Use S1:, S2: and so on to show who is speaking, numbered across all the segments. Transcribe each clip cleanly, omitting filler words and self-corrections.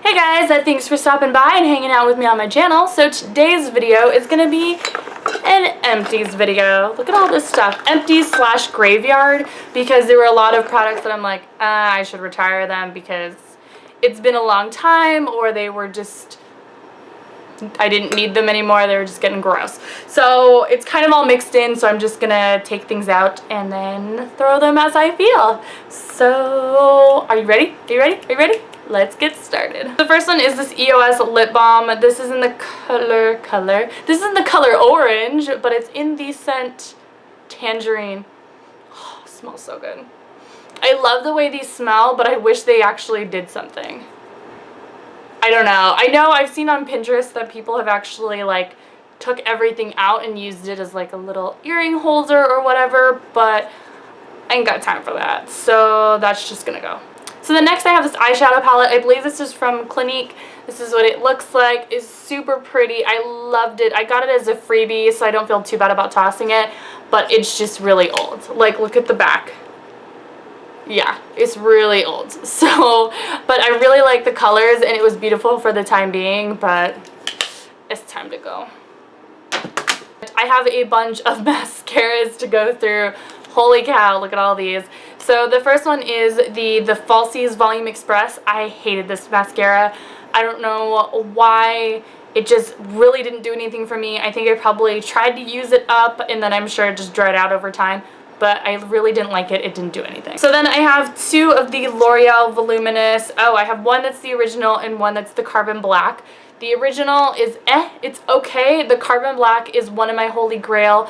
S1: Hey guys, thanks for stopping by and hanging out with me on my channel. So today's video is going to be an empties video. Look at all this stuff. Empties / graveyard, because there were a lot of products that I'm like, I should retire them because it's been a long time, or they were just, I didn't need them anymore. They were just getting gross. So it's kind of all mixed in, so I'm just going to take things out and then throw them as I feel. So are you ready? Are you ready? Are you ready? Let's get started. The first one is this E.O.S lip balm. This is in the color. This is in the color orange, but it's in the scent Tangerine. Oh, it smells so good. I love the way these smell, but I wish they actually did something. I don't know. I know I've seen on Pinterest that people have actually like took everything out and used it as like a little earring holder or whatever, but I ain't got time for that. So that's just gonna go. So the next I have this eyeshadow palette. I believe this is from Clinique. This is what it looks like. It's super pretty. I loved it. I got it as a freebie, so I don't feel too bad about tossing it, but it's just really old. Like, look at the back. Yeah, it's really old. So, but I really like the colors, and it was beautiful for the time being, but it's time to go. I have a bunch of mascaras to go through. Holy cow, look at all these. So the first one is the Falsies Volume Express. I hated this mascara. I don't know why. It just really didn't do anything for me. I think I probably tried to use it up, and then I'm sure it just dried out over time. But I really didn't like it. It didn't do anything. So then I have two of the Loreal Voluminous. Oh, I have one that's the original and one that's the carbon black. The original is it's okay. The carbon black is one of my holy grail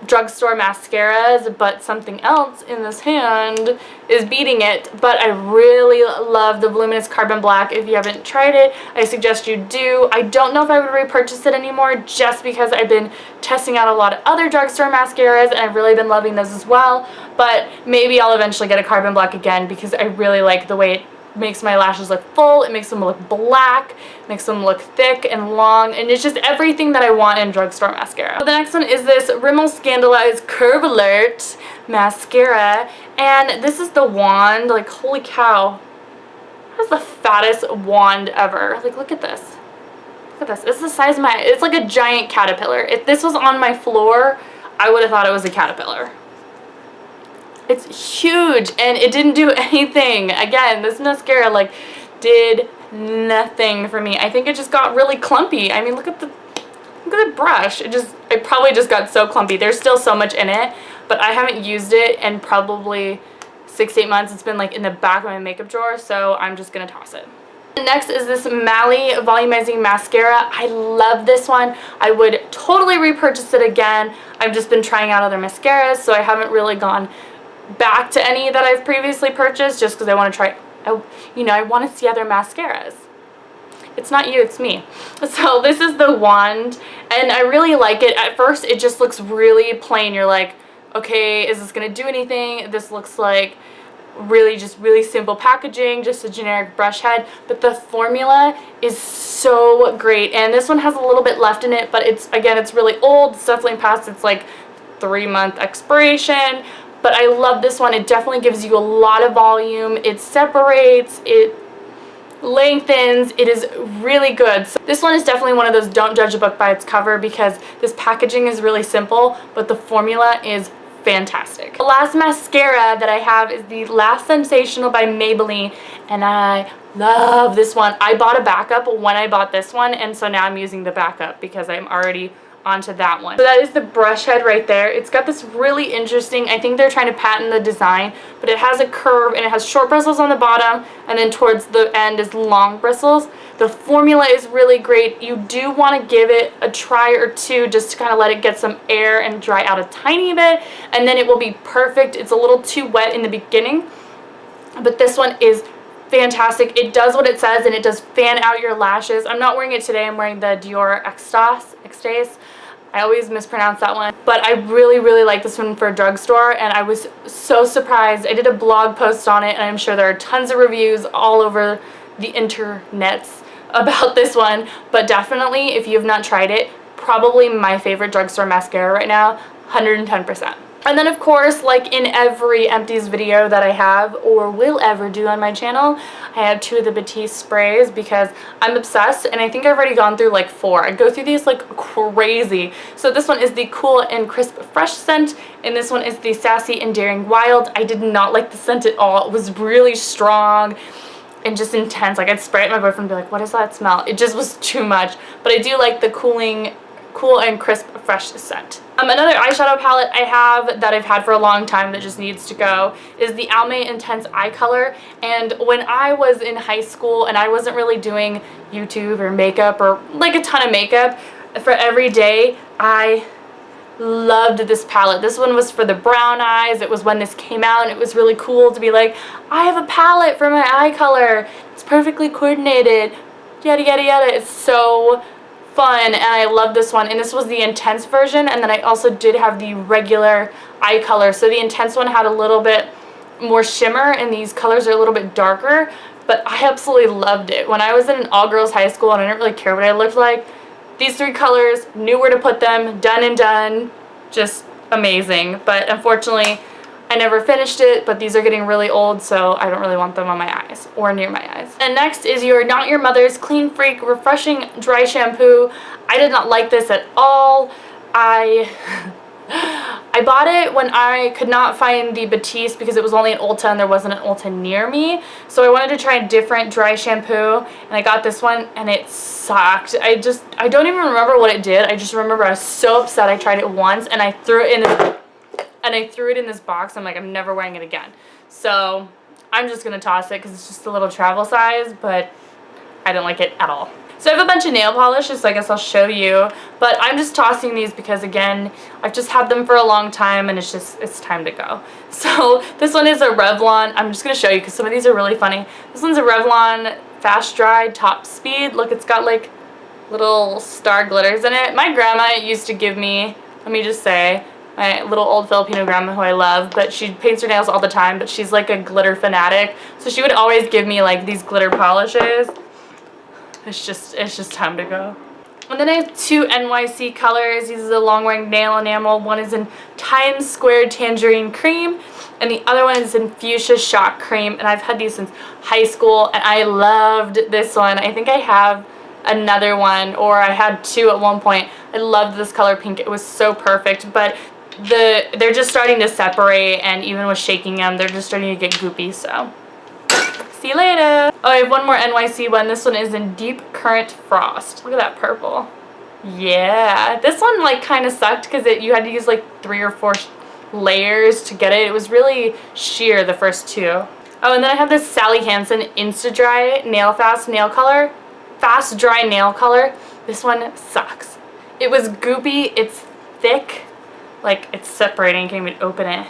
S1: drugstore mascaras, but something else in this hand is beating it. But I really love the Voluminous Carbon Black. If you haven't tried it, I suggest you do. I don't know if I would repurchase it anymore, just because I've been testing out a lot of other drugstore mascaras and I've really been loving those as well. But maybe I'll eventually get a Carbon Black again, because I really like the way it makes my lashes look full. It makes them look black, makes them look thick and long, and it's just everything that I want in drugstore mascara. So the next one is this Rimmel Scandalized Curve Alert mascara, and this is the wand. Like, holy cow, that's the fattest wand ever. Like, look at this. Look at this. It's the size of my, it's like a giant caterpillar. If this was on my floor, I would have thought it was a caterpillar. It's huge, and it didn't do anything. Again, this mascara like did nothing for me. I think it just got really clumpy. I mean, look at the brush. It probably just got so clumpy. There's still so much in it, but I haven't used it in probably 6 to 8 months. It's been like in the back of my makeup drawer, so I'm just gonna toss it. Next is this Maybelline Volumnizing mascara. I love this one. I would totally repurchase it again. I've just been trying out other mascaras, so I haven't really gone back to any that I've previously purchased, just because I want to try, I want to see other mascaras. It's not you, it's me. So this is the wand, and I really like it. At first it just looks really plain. You're like, okay, is this gonna do anything? This looks like really simple packaging, just a generic brush head, but the formula is so great. And this one has a little bit left in it, but it's really old. It's definitely past its like 3-month expiration. But I love this one. It definitely gives you a lot of volume. It separates, it lengthens, it is really good. So this one is definitely one of those don't judge a book by its cover, because this packaging is really simple, but the formula is fantastic. The last mascara that I have is the Lash Sensational by Maybelline, and I love this one. I bought a backup when I bought this one, and so now I'm using the backup because I'm already onto that one. So that is the brush head right there. It's got this really interesting, I think they're trying to patent the design, but it has a curve and it has short bristles on the bottom, and then towards the end is long bristles. The formula is really great. You do want to give it a try or two just to kind of let it get some air and dry out a tiny bit, and then it will be perfect. It's a little too wet in the beginning, but this one is fantastic. It does what it says, and it does fan out your lashes. I'm not wearing it today. I'm wearing the Dior Extase. I always mispronounce that one, but I really like this one for a drugstore, and I was so surprised. I did a blog post on it, and I'm sure there are tons of reviews all over the internets about this one, but definitely, if you have not tried it, probably my favorite drugstore mascara right now, 110%. And then of course, like in every Empties video that I have or will ever do on my channel, I have 2 of the Batiste sprays because I'm obsessed, and I think I've already gone through like 4. I go through these like crazy. So this one is the Cool and Crisp Fresh scent, and this one is the Sassy and Daring Wild. I did not like the scent at all. It was really strong and just intense. Like I'd spray it at my boyfriend and be like, what does that smell? It just was too much. But I do like the Cool and Crisp Fresh scent. Another eyeshadow palette I have that I've had for a long time that just needs to go is the Almay Intense Eye Color. And when I was in high school and I wasn't really doing YouTube or makeup or like a ton of makeup for every day, I loved this palette. This one was for the brown eyes. It was when this came out, and it was really cool to be like, I have a palette for my eye color. It's perfectly coordinated, yada yada yada. It's so fun, and I love this one. And this was the intense version, and then I also did have the regular eye color. So the intense one had a little bit more shimmer, and these colors are a little bit darker, but I absolutely loved it. When I was in an all-girls high school and I didn't really care what I looked like, these 3 colors, knew where to put them, done and done, just amazing. But unfortunately, I never finished it, but these are getting really old, so I don't really want them on my eyes or near my eyes. And next is your Not Your Mother's Clean Freak Refreshing Dry Shampoo. I did not like this at all. I bought it when I could not find the Batiste because it was only an Ulta and there wasn't an Ulta near me. So I wanted to try a different dry shampoo, and I got this one and it sucked. I don't even remember what it did. I just remember I was so upset. I tried it once and I threw it in this box. I'm like, I'm never wearing it again. So I'm just going to toss it because it's just a little travel size, but I didn't like it at all. So I have a bunch of nail polishes, so I guess I'll show you. But I'm just tossing these because, again, I've just had them for a long time and it's time to go. So this one is a Revlon. I'm just going to show you because some of these are really funny. This one's a Revlon Fast Dry Top Speed. Look, it's got like little star glitters in it. My grandma used to give me, let me just say, my little old Filipino grandma who I love, but she paints her nails all the time, but she's like a glitter fanatic. So she would always give me like these glitter polishes. It's just time to go. And then I have 2 NYC colors. These are the long wearing nail enamel. One is in Times Square Tangerine Cream, and the other one is in Fuchsia Shock Cream. And I've had these since high school, and I loved this one. I think I have another one, or I had 2 at one point. I loved this color pink. It was so perfect, but they're just starting to separate, and even with shaking them, they're just starting to get goopy, so see you later. Oh, I have one more NYC one. This one is in Deep Currant Frost. Look at that purple. Yeah, this one like kind of sucked because you had to use like 3 or 4 layers to get it. It was really sheer, the first 2. Oh, and then I have this Sally Hansen Insta Dry Fast Dry Nail Color. This one sucks. It was goopy, it's thick, like it's separating, can't even open it.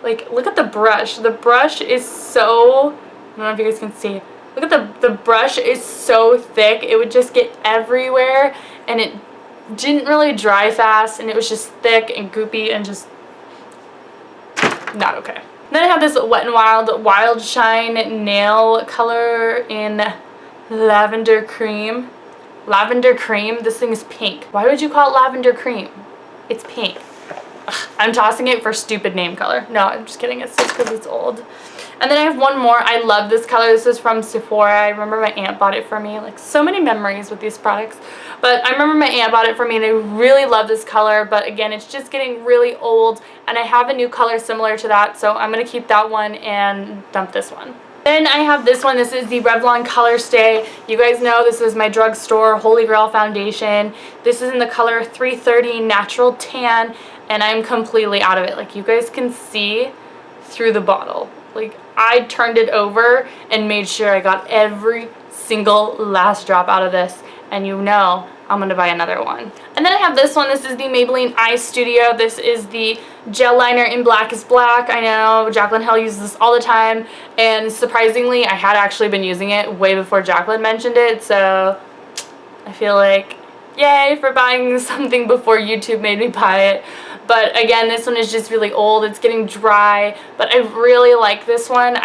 S1: Like, look at the brush. The brush is so, I don't know if you guys can see. Look at the brush is so thick. It would just get everywhere, and it didn't really dry fast, and it was just thick and goopy and just not okay. Then I have this Wet n Wild Shine nail color in Lavender Cream. Lavender Cream. This thing is pink. Why would you call it Lavender Cream? It's pink. Ugh, I'm tossing it for stupid name color. No, I'm just kidding. It's just because it's old. And then I have one more. I love this color. This is from Sephora. I remember my aunt bought it for me. Like, so many memories with these products. But I remember my aunt bought it for me, and I really love this color. But again, it's just getting really old, and I have a new color similar to that, so I'm going to keep that one and dump this one. Then I have this one. This is the Revlon Color Stay. You guys know this is my drugstore Holy Grail foundation. This is in the color 330 Natural Tan, and I'm completely out of it. Like, you guys can see through the bottle. Like, I turned it over and made sure I got every single last drop out of this, and you know I'm going to buy another one. And then I have this one. This is the Maybelline Eye Studio. This is the gel liner in Black is Black. I know Jaclyn Hill uses this all the time, and surprisingly I had actually been using it way before Jaclyn mentioned it, so I feel like yay for buying something before YouTube made me buy it. But again, this one is just really old. It's getting dry, but I really like this one.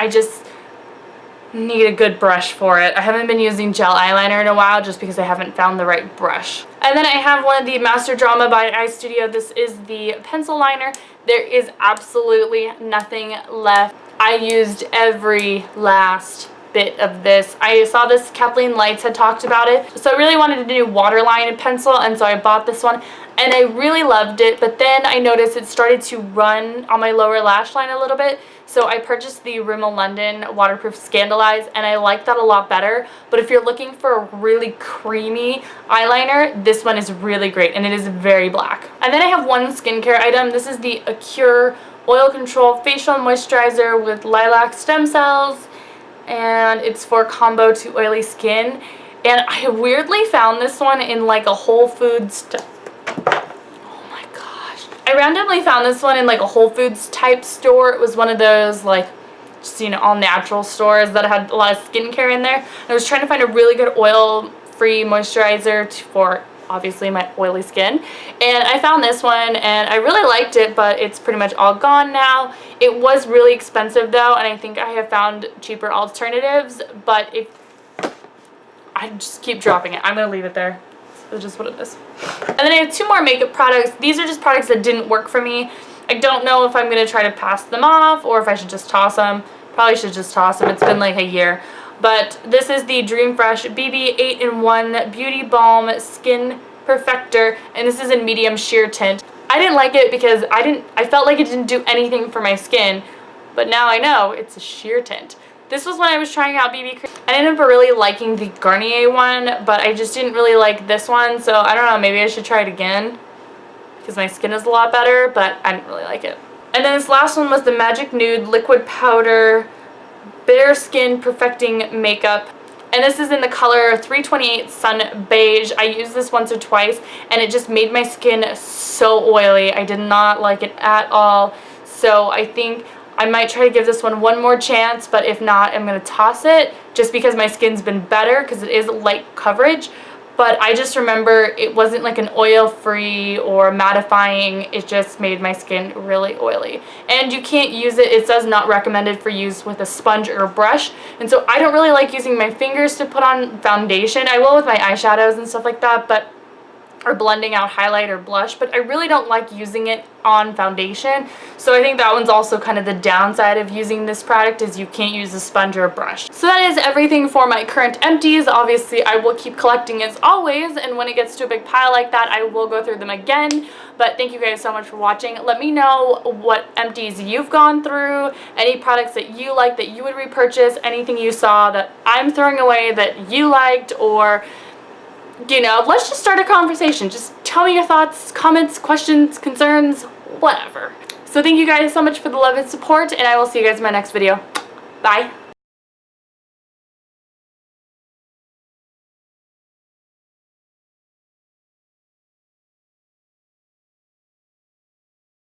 S1: need a good brush for it. I haven't been using gel eyeliner in a while just because I haven't found the right brush. And then I have one of the Master Drama by Eye Studio. This is the pencil liner. There is absolutely nothing left. I used every last bit of this. I saw this, Kathleen Lights had talked about it, so I really wanted to do waterline pencil, and so I bought this one, and I really loved it, but then I noticed it started to run on my lower lash line a little bit, so I purchased the Rimmel London Waterproof Scandalize, and I like that a lot better. But if you're looking for a really creamy eyeliner, this one is really great, and it is very black. And then I have one skincare item. This is the Acure Oil Control Facial Moisturizer with lilac stem cells, and it's for combo to oily skin. And I weirdly found this one in like a Whole Foods. I randomly found this one in like a Whole Foods type store. It was one of those like, just, you know, all natural stores that had a lot of skincare in there. I was trying to find a really good oil-free moisturizer for obviously my oily skin, and I found this one and I really liked it, but it's pretty much all gone now. It was really expensive though, and I think I have found cheaper alternatives, but if I just keep dropping it, I'm gonna leave it there. It's just what it is. And then I have two more makeup products. These are just products that didn't work for me. I don't know if I'm going to try to pass them off or if I should just toss them. Probably should just toss them. It's been like a year. But this is the Dream Fresh BB 8-in-1 Beauty Balm Skin Perfector, and this is in medium sheer tint. I didn't like it because I felt like it didn't do anything for my skin, but now I know it's a sheer tint. This was when I was trying out BB cream. I ended up really liking the Garnier one, but I just didn't really like this one, so I don't know, maybe I should try it again because my skin is a lot better, but I didn't really like it. And then this last one was the Magic Nude Liquid Powder Bare Skin Perfecting Makeup. And this is in the color 328 Sun Beige. I used this once or twice, and it just made my skin so oily. I did not like it at all, so I think I might try to give this one more chance, but if not, I'm going to toss it just because my skin's been better because it is light coverage. But I just remember it wasn't like an oil-free or mattifying. It just made my skin really oily. And you can't use it. It says not recommended for use with a sponge or a brush. And so I don't really like using my fingers to put on foundation. I will with my eyeshadows and stuff like that, but or blending out highlight or blush, but I really don't like using it on foundation. So I think that one's also kind of the downside of using this product, is you can't use a sponge or a brush. So that is everything for my current empties. Obviously I will keep collecting as always, and when it gets to a big pile like that, I will go through them again. But thank you guys so much for watching. Let me know what empties you've gone through, any products that you like that you would repurchase, anything you saw that I'm throwing away that you liked, or you know, let's just start a conversation. Just tell me your thoughts, comments, questions, concerns, whatever. So thank you guys so much for the love and support, and I will see you guys in my next video. Bye.